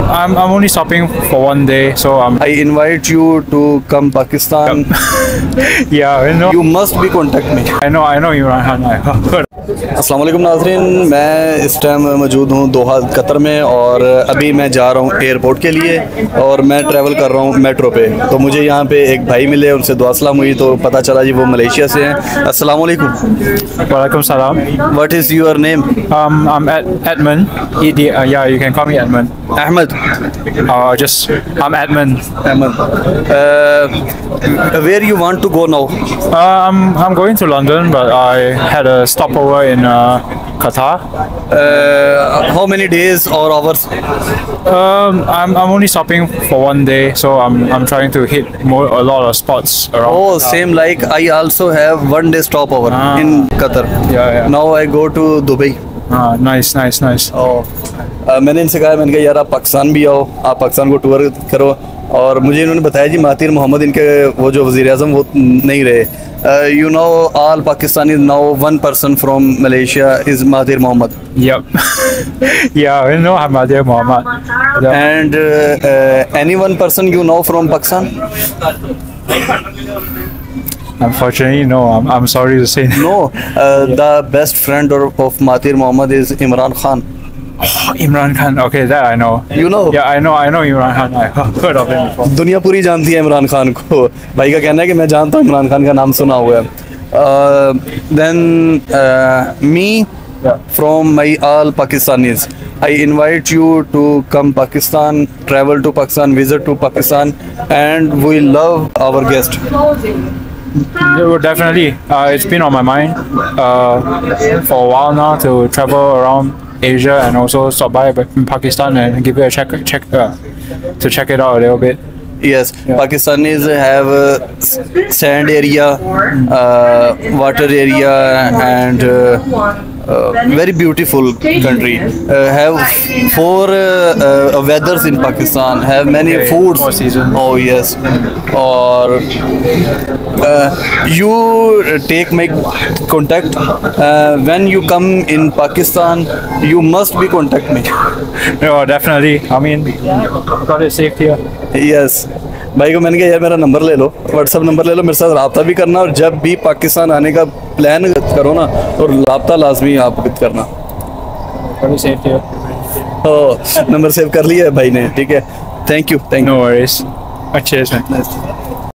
I'm only stopping for one day, so I invite you to come Pakistan. yeah, You must be contact me. I know Imran Khan. I heard. अस्सलाम वालेकुम नाज़रीन, मैं इस time मौजूद हूँ Doha Qatar में और अभी मैं जा रहा हूँ एयरपोर्ट के लिए और मैं ट्रैवल कर रहा हूँ मेट्रो पे। तो मुझे यहाँ पे एक भाई मिले, उनसे दुआ सलाम हुई तो पता चला जी वो मलेशिया से हैं। अस्सलाम वालेकुम। Walaikum salam. What is your name? I'm Edmund. Yeah, you can call me Edmund. Ahmed. Just I'm Edmund. Ahmed. Where you want to go now? I'm going to London, but I had a stopover in Qatar. How many days or hours? I'm only stopping for one day, so I'm trying to hit a lot of spots around. Oh, same like I also have 1 day stopover in Qatar. Yeah. Now I go to Dubai. Nice. मैंने इनसे कहा, मैंने कहा यार आप पाकिस्तान भी आओ, आप पाकिस्तान को टूर करो। और मुझे इन्होंने बताया जी महातिर मोहम्मद इनके वो जो वज़ीर आज़म वो नहीं रहे। You know all Pakistanis now one person from Malaysia is Mahathir Mohamad. Yep. Yeah, I know Mahathir Mohamad. Yep. And any one person you know from Pakistan? Unfortunately, no. I'm sorry to say. No. The best friend of Mahathir Mohamad is Imran Khan. Oh, Imran Khan. Okay, that I know. You know? Yeah, I know Imran Khan. I heard of him before. दुनिया पूरी जानती है इमरान खान को। भाई का कहना है कि मैं जानता हूँ, इमरान खान का नाम सुना हुआ है। Then me from my all Pakistanis, I invite you to come Pakistan, travel to Pakistan, visit to Pakistan, and we love our guest. Yeah, definitely. It's been on my mind for a while now to travel around Asia and also stop by Pakistan and give it a check to check it out a little bit. Yes, yeah. Pakistanis have sand area, water area, and very beautiful country. Have 4 weathers in Pakistan. Have many foods. Oh yes. Or you take my contact when you come in Pakistan. You must be contact me. No, definitely. I mean, got it saved here. Yes. भाई को मैंने कहा यार मेरा number ले लो, WhatsApp number ले लो, मेरे साथ रब्ता भी करना और जब भी पाकिस्तान आने का प्लान करो ना तो रब्ता लाजमी आप करना। नंबर सेव कर लिया है भाई ने, ठीक है। Thank you. No worries. अच्छे से।